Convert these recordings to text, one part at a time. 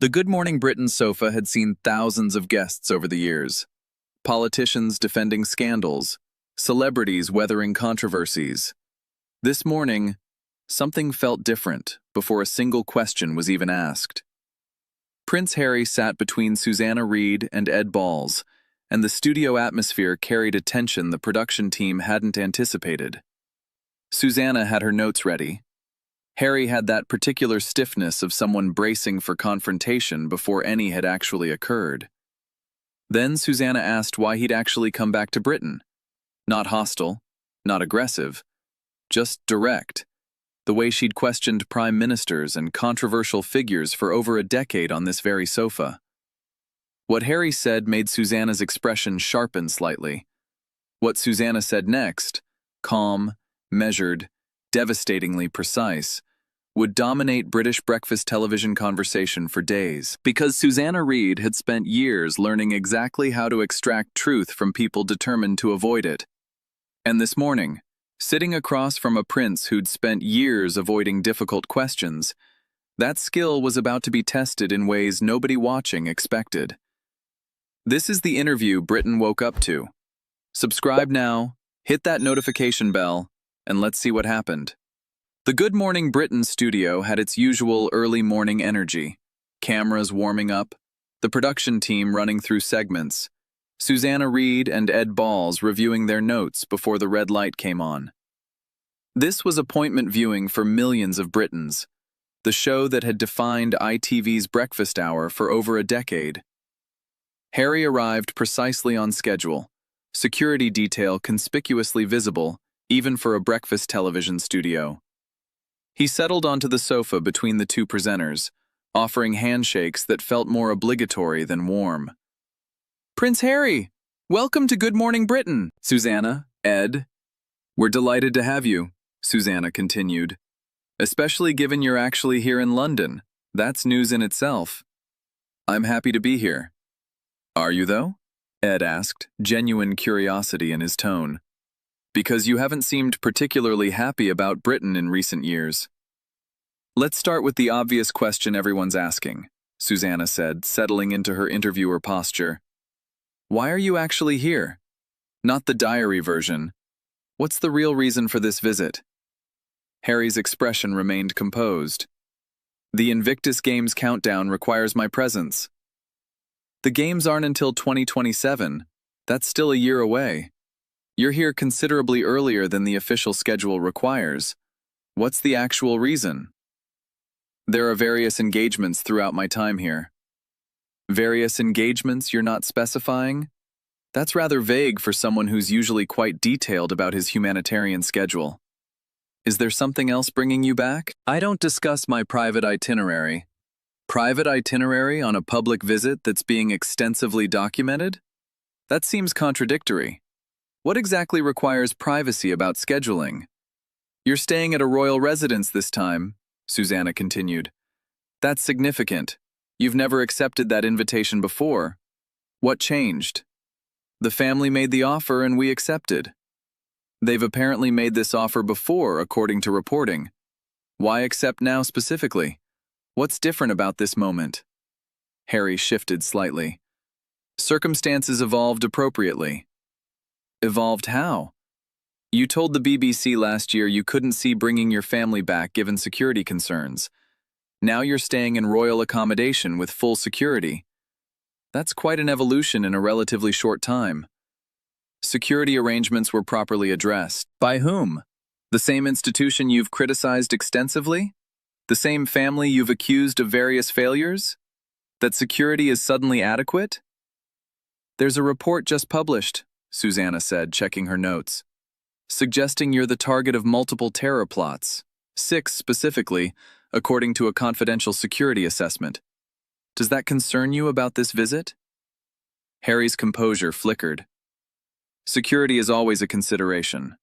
The Good Morning Britain sofa had seen thousands of guests over the years. Politicians defending scandals, celebrities weathering controversies. This morning, something felt different before a single question was even asked. Prince Harry sat between Susanna Reid and Ed Balls, and the studio atmosphere carried a tension the production team hadn't anticipated. Susanna had her notes ready. Harry had that particular stiffness of someone bracing for confrontation before any had actually occurred. Then Susanna asked why he'd actually come back to Britain. Not hostile, not aggressive, just direct, the way she'd questioned prime ministers and controversial figures for over a decade on this very sofa. What Harry said made Susanna's expression sharpen slightly. What Susanna said next, calm, measured, devastatingly precise, would dominate British breakfast television conversation for days, because Susanna Reid had spent years learning exactly how to extract truth from people determined to avoid it. And this morning, sitting across from a prince who'd spent years avoiding difficult questions, that skill was about to be tested in ways nobody watching expected. This is the interview Britain woke up to. Subscribe now, hit that notification bell, and let's see what happened. The Good Morning Britain studio had its usual early morning energy. Cameras warming up, the production team running through segments, Susanna Reid and Ed Balls reviewing their notes before the red light came on. This was appointment viewing for millions of Britons, the show that had defined ITV's breakfast hour for over a decade. Harry arrived precisely on schedule, security detail conspicuously visible, even for a breakfast television studio. He settled onto the sofa between the two presenters, offering handshakes that felt more obligatory than warm. "Prince Harry, welcome to Good Morning Britain." "Susanna, Ed, we're delighted to have you," Susanna continued. "Especially given you're actually here in London. That's news in itself." "I'm happy to be here." "Are you, though?" Ed asked, genuine curiosity in his tone. "Because you haven't seemed particularly happy about Britain in recent years." "Let's start with the obvious question everyone's asking," Susanna said, settling into her interviewer posture. "Why are you actually here? Not the diary version. What's the real reason for this visit?" Harry's expression remained composed. "The Invictus Games countdown requires my presence." "The games aren't until 2027. That's still a year away. You're here considerably earlier than the official schedule requires. What's the actual reason?" "There are various engagements throughout my time here." "Various engagements you're not specifying? That's rather vague for someone who's usually quite detailed about his humanitarian schedule. Is there something else bringing you back?" "I don't discuss my private itinerary." "Private itinerary on a public visit that's being extensively documented? That seems contradictory. What exactly requires privacy about scheduling?" "You're staying at a royal residence this time," Susanna continued. "That's significant. You've never accepted that invitation before. What changed?" "The family made the offer and we accepted." "They've apparently made this offer before, according to reporting. Why accept now specifically? What's different about this moment?" Harry shifted slightly. "Circumstances evolved appropriately." "Evolved how?" "You told the BBC last year you couldn't see bringing your family back given security concerns. Now you're staying in royal accommodation with full security. That's quite an evolution in a relatively short time." "Security arrangements were properly addressed." "By whom? The same institution you've criticized extensively? The same family you've accused of various failures? That security is suddenly adequate?" "There's a report just published," Susanna said, checking her notes, "suggesting you're the target of multiple terror plots, 6 specifically, according to a confidential security assessment. Does that concern you about this visit?" Harry's composure flickered. "Security is always a consideration."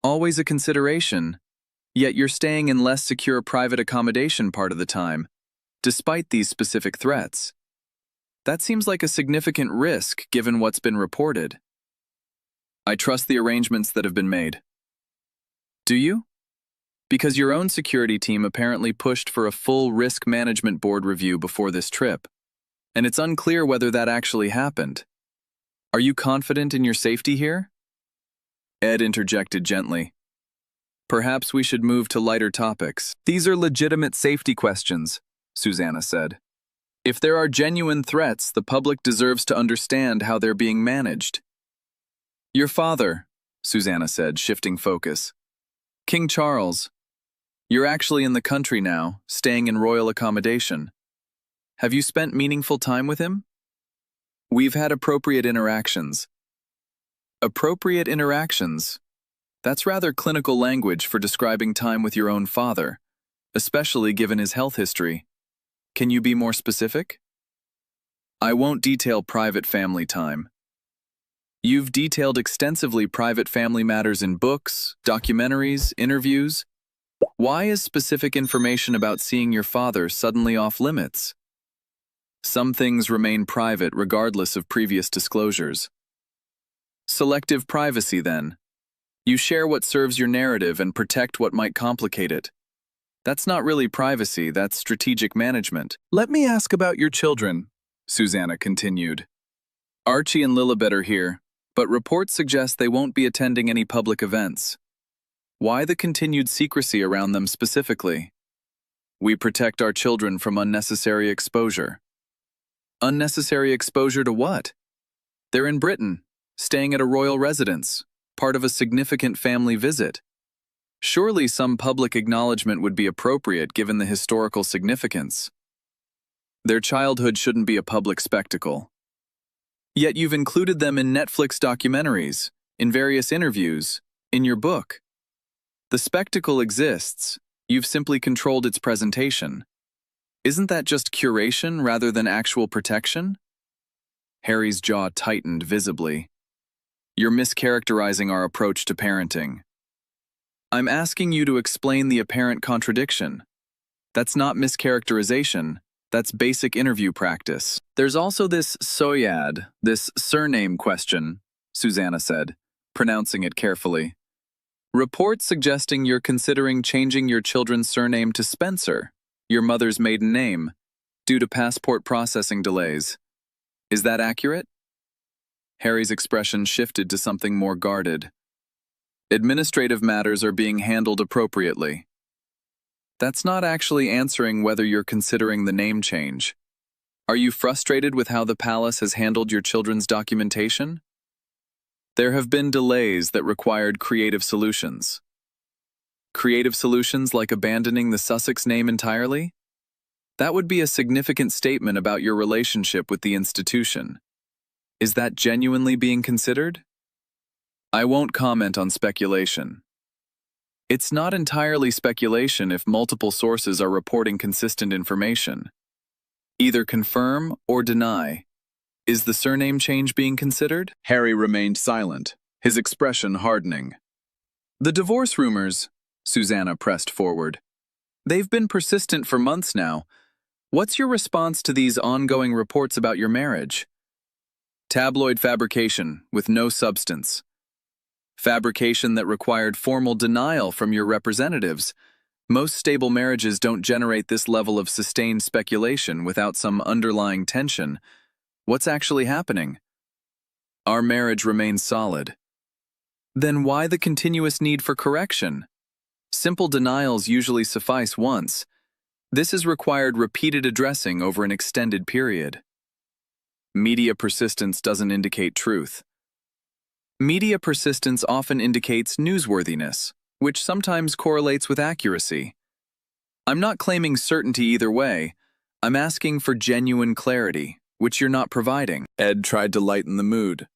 "Always a consideration? Yet you're staying in less secure private accommodation part of the time, despite these specific threats. That seems like a significant risk given what's been reported." "I trust the arrangements that have been made." "Do you?" Because your own security team apparently pushed for a full risk management board review before this trip, and it's unclear whether that actually happened. Are you confident in your safety here? Ed interjected gently. Perhaps we should move to lighter topics. These are legitimate safety questions, Susanna said. If there are genuine threats, the public deserves to understand how they're being managed. Your father, Susanna said, shifting focus. King Charles. You're actually in the country now, staying in royal accommodation. Have you spent meaningful time with him? We've had appropriate interactions. Appropriate interactions? That's rather clinical language for describing time with your own father, especially given his health history. Can you be more specific? I won't detail private family time. You've detailed extensively private family matters in books, documentaries, interviews. Why is specific information about seeing your father suddenly off limits? Some things remain private regardless of previous disclosures. Selective privacy, then. You share what serves your narrative and protect what might complicate it. That's not really privacy, that's strategic management. Let me ask about your children, Susanna continued. Archie and Lilibet are here, but reports suggest they won't be attending any public events. Why the continued secrecy around them specifically? We protect our children from unnecessary exposure. Unnecessary exposure to what? They're in Britain, staying at a royal residence, part of a significant family visit. Surely some public acknowledgement would be appropriate given the historical significance. Their childhood shouldn't be a public spectacle. Yet you've included them in Netflix documentaries, in various interviews, in your book. The spectacle exists, you've simply controlled its presentation. Isn't that just curation rather than actual protection? Harry's jaw tightened visibly. You're mischaracterizing our approach to parenting. I'm asking you to explain the apparent contradiction. That's not mischaracterization, that's basic interview practice. There's also this soyad, this surname question, Susanna said, pronouncing it carefully. Reports suggesting you're considering changing your children's surname to Spencer, your mother's maiden name, due to passport processing delays. Is that accurate? Harry's expression shifted to something more guarded. Administrative matters are being handled appropriately. That's not actually answering whether you're considering the name change. Are you frustrated with how the palace has handled your children's documentation? There have been delays that required creative solutions. Creative solutions like abandoning the Sussex name entirely? That would be a significant statement about your relationship with the institution. Is that genuinely being considered? I won't comment on speculation. It's not entirely speculation if multiple sources are reporting consistent information. Either confirm or deny. Is the surname change being considered? Harry remained silent, his expression hardening. The divorce rumors, Susanna pressed forward. They've been persistent for months now. What's your response to these ongoing reports about your marriage? Tabloid fabrication with no substance. Fabrication that required formal denial from your representatives. Most stable marriages don't generate this level of sustained speculation without some underlying tension. What's actually happening? Our marriage remains solid. Then why the continuous need for correction? Simple denials usually suffice once. This has required repeated addressing over an extended period. Media persistence doesn't indicate truth. Media persistence often indicates newsworthiness, which sometimes correlates with accuracy. I'm not claiming certainty either way. I'm asking for genuine clarity, which you're not providing. Ed tried to lighten the mood.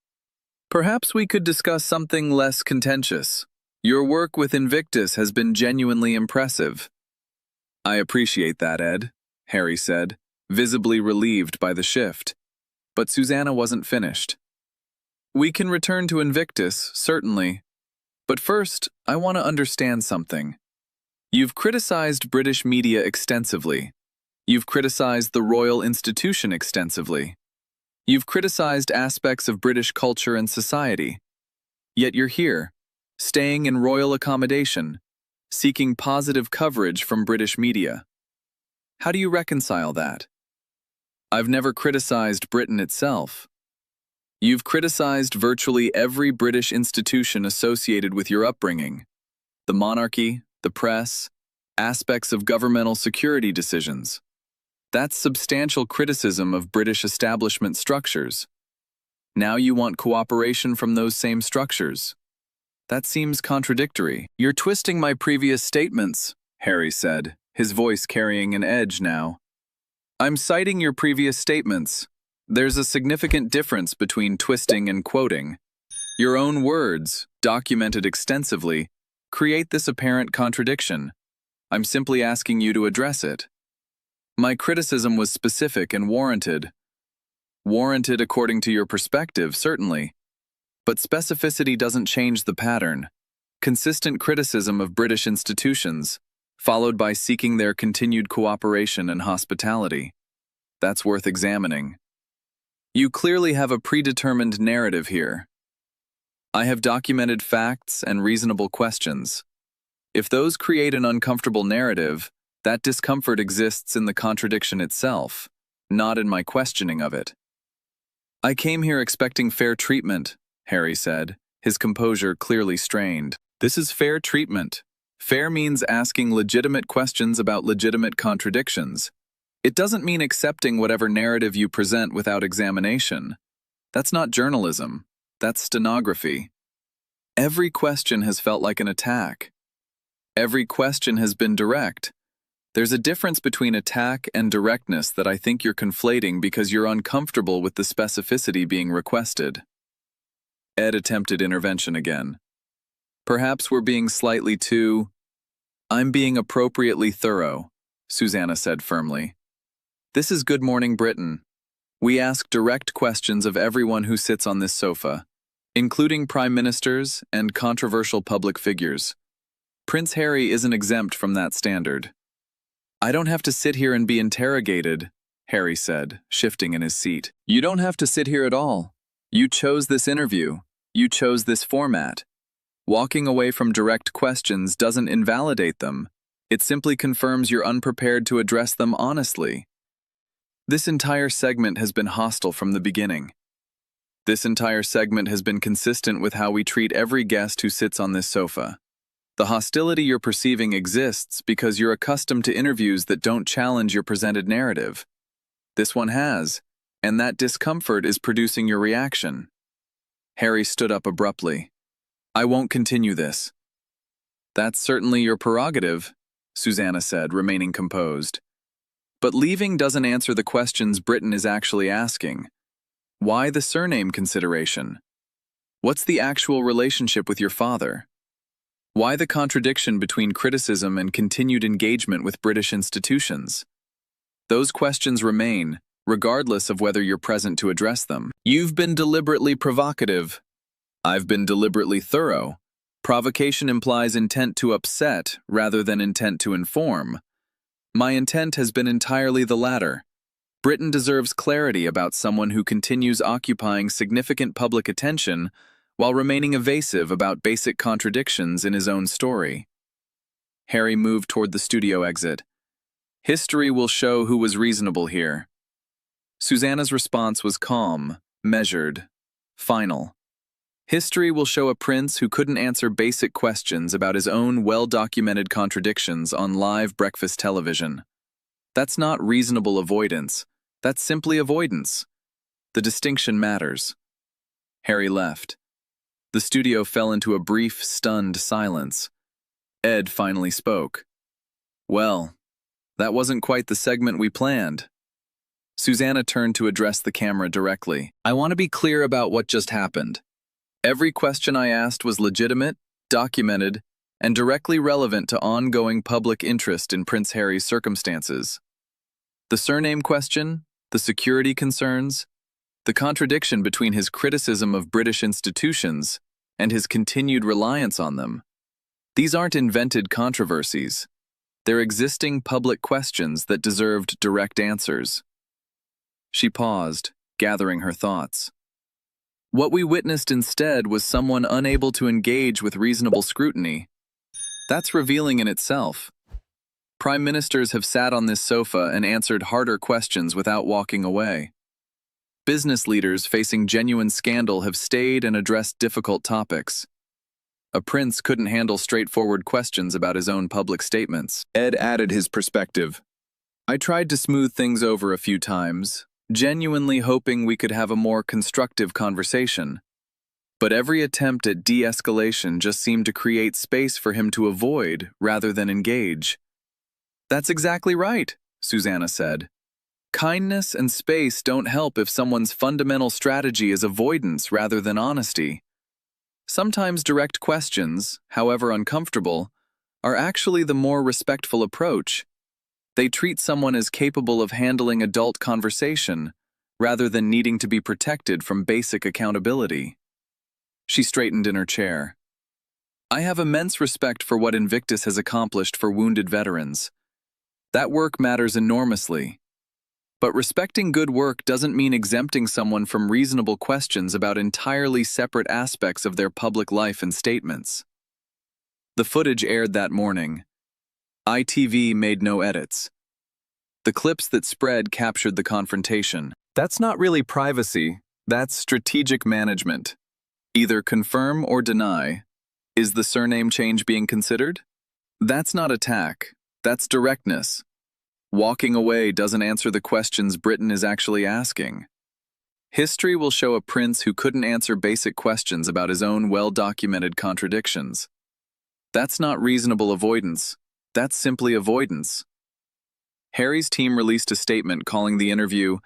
Perhaps we could discuss something less contentious. Your work with Invictus has been genuinely impressive. I appreciate that, Ed, Harry said, visibly relieved by the shift. But Susanna wasn't finished. We can return to Invictus, certainly. But first, I want to understand something. You've criticized British media extensively. You've criticized the royal institution extensively. You've criticized aspects of British culture and society. Yet you're here, staying in royal accommodation, seeking positive coverage from British media. How do you reconcile that? I've never criticized Britain itself. You've criticized virtually every British institution associated with your upbringing: the monarchy, the press, aspects of governmental security decisions. That's substantial criticism of British establishment structures. Now you want cooperation from those same structures. That seems contradictory. You're twisting my previous statements, Harry said, his voice carrying an edge now. I'm citing your previous statements. There's a significant difference between twisting and quoting. Your own words, documented extensively, create this apparent contradiction. I'm simply asking you to address it. My criticism was specific and warranted. Warranted according to your perspective, certainly. But specificity doesn't change the pattern. Consistent criticism of British institutions, followed by seeking their continued cooperation and hospitality. That's worth examining. You clearly have a predetermined narrative here. I have documented facts and reasonable questions. If those create an uncomfortable narrative, that discomfort exists in the contradiction itself, not in my questioning of it. I came here expecting fair treatment, Harry said, his composure clearly strained. This is fair treatment. Fair means asking legitimate questions about legitimate contradictions. It doesn't mean accepting whatever narrative you present without examination. That's not journalism. That's stenography. Every question has felt like an attack. Every question has been direct. There's a difference between attack and directness that I think you're conflating because you're uncomfortable with the specificity being requested. Ed attempted intervention again. Perhaps we're being slightly too... I'm being appropriately thorough, Susanna said firmly. This is Good Morning Britain. We ask direct questions of everyone who sits on this sofa, including prime ministers and controversial public figures. Prince Harry isn't exempt from that standard. I don't have to sit here and be interrogated, Harry said, shifting in his seat. You don't have to sit here at all. You chose this interview. You chose this format. Walking away from direct questions doesn't invalidate them. It simply confirms you're unprepared to address them honestly. This entire segment has been hostile from the beginning. This entire segment has been consistent with how we treat every guest who sits on this sofa. The hostility you're perceiving exists because you're accustomed to interviews that don't challenge your presented narrative. This one has, and that discomfort is producing your reaction. Harry stood up abruptly. I won't continue this. That's certainly your prerogative, Susanna said, remaining composed. But leaving doesn't answer the questions Britain is actually asking. Why the surname consideration? What's the actual relationship with your father? Why the contradiction between criticism and continued engagement with British institutions? Those questions remain, regardless of whether you're present to address them. You've been deliberately provocative. I've been deliberately thorough. Provocation implies intent to upset rather than intent to inform. My intent has been entirely the latter. Britain deserves clarity about someone who continues occupying significant public attention while remaining evasive about basic contradictions in his own story. Harry moved toward the studio exit. History will show who was reasonable here. Susanna's response was calm, measured, final. History will show a prince who couldn't answer basic questions about his own well-documented contradictions on live breakfast television. That's not reasonable avoidance. That's simply avoidance. The distinction matters. Harry left. The studio fell into a brief, stunned silence. Ed finally spoke. Well, that wasn't quite the segment we planned. Susanna turned to address the camera directly. I want to be clear about what just happened. Every question I asked was legitimate, documented, and directly relevant to ongoing public interest in Prince Harry's circumstances. The surname question, the security concerns, the contradiction between his criticism of British institutions and his continued reliance on them. These aren't invented controversies. They're existing public questions that deserved direct answers. She paused, gathering her thoughts. What we witnessed instead was someone unable to engage with reasonable scrutiny. That's revealing in itself. Prime ministers have sat on this sofa and answered harder questions without walking away. Business leaders facing genuine scandal have stayed and addressed difficult topics. A prince couldn't handle straightforward questions about his own public statements. Ed added his perspective. I tried to smooth things over a few times, genuinely hoping we could have a more constructive conversation. But every attempt at de-escalation just seemed to create space for him to avoid rather than engage. That's exactly right, Susanna said. Kindness and space don't help if someone's fundamental strategy is avoidance rather than honesty. Sometimes direct questions, however uncomfortable, are actually the more respectful approach. They treat someone as capable of handling adult conversation, rather than needing to be protected from basic accountability. She straightened in her chair. I have immense respect for what Invictus has accomplished for wounded veterans. That work matters enormously. But respecting good work doesn't mean exempting someone from reasonable questions about entirely separate aspects of their public life and statements. The footage aired that morning. ITV made no edits. The clips that spread captured the confrontation. That's not really privacy, that's strategic management. Either confirm or deny. Is the surname change being considered? That's not attack, that's directness. Walking away doesn't answer the questions Britain is actually asking. History will show a prince who couldn't answer basic questions about his own well-documented contradictions. That's not reasonable avoidance, that's simply avoidance. Harry's team released a statement calling the interview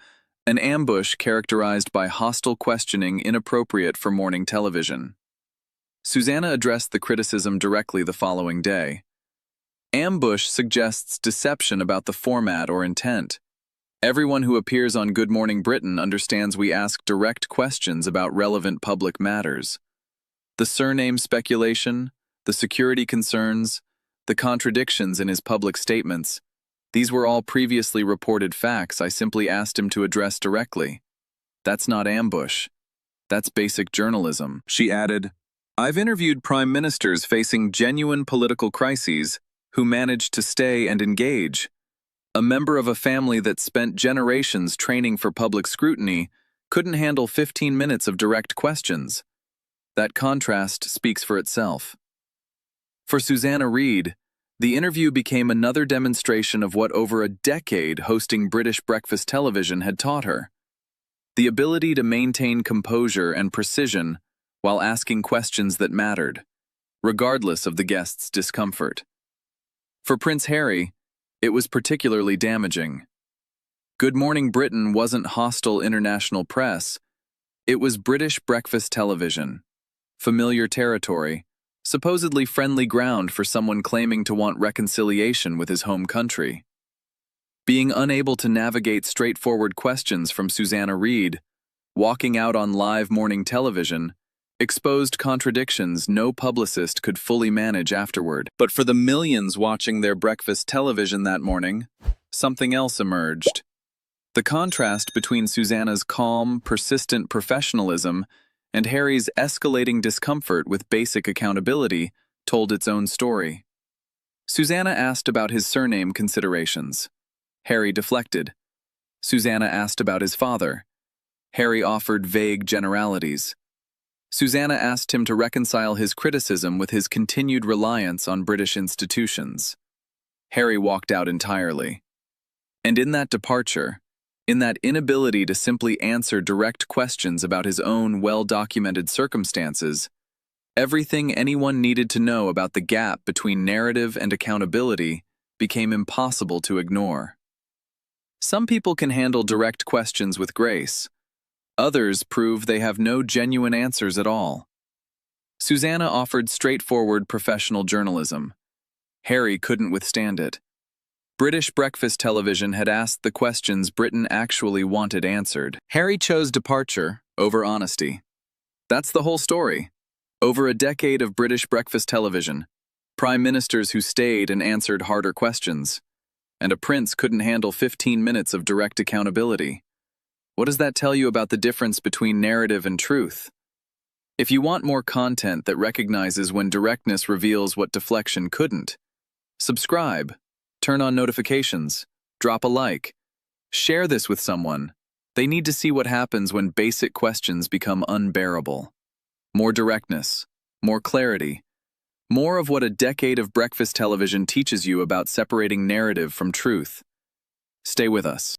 an ambush characterized by hostile questioning inappropriate for morning television. Susanna addressed the criticism directly the following day. Ambush suggests deception about the format or intent. Everyone who appears on Good Morning Britain understands we ask direct questions about relevant public matters. The surname speculation, the security concerns, the contradictions in his public statements, these were all previously reported facts I simply asked him to address directly. That's not ambush. That's basic journalism. She added, I've interviewed prime ministers facing genuine political crises who managed to stay and engage. A member of a family that spent generations training for public scrutiny couldn't handle 15 minutes of direct questions. That contrast speaks for itself. For Susanna Reid, the interview became another demonstration of what over a decade hosting British breakfast television had taught her. The ability to maintain composure and precision while asking questions that mattered, regardless of the guest's discomfort. For Prince Harry, it was particularly damaging. Good Morning Britain wasn't hostile international press. It was British breakfast television. Familiar territory, supposedly friendly ground for someone claiming to want reconciliation with his home country. Being unable to navigate straightforward questions from Susanna Reid, walking out on live morning television, exposed contradictions no publicist could fully manage afterward. But for the millions watching their breakfast television that morning, something else emerged. The contrast between Susanna's calm, persistent professionalism and Harry's escalating discomfort with basic accountability told its own story. Susanna asked about his surname considerations. Harry deflected. Susanna asked about his father. Harry offered vague generalities. Susanna asked him to reconcile his criticism with his continued reliance on British institutions. Harry walked out entirely. And in that departure, in that inability to simply answer direct questions about his own well-documented circumstances, everything anyone needed to know about the gap between narrative and accountability became impossible to ignore. Some people can handle direct questions with grace. Others prove they have no genuine answers at all. Susanna offered straightforward professional journalism. Harry couldn't withstand it. British breakfast television had asked the questions Britain actually wanted answered. Harry chose departure over honesty. That's the whole story. Over a decade of British breakfast television, prime ministers who stayed and answered harder questions, and a prince couldn't handle 15 minutes of direct accountability. What does that tell you about the difference between narrative and truth? If you want more content that recognizes when directness reveals what deflection couldn't, subscribe, turn on notifications, drop a like, share this with someone. They need to see what happens when basic questions become unbearable. More directness, more clarity, more of what a decade of breakfast television teaches you about separating narrative from truth. Stay with us.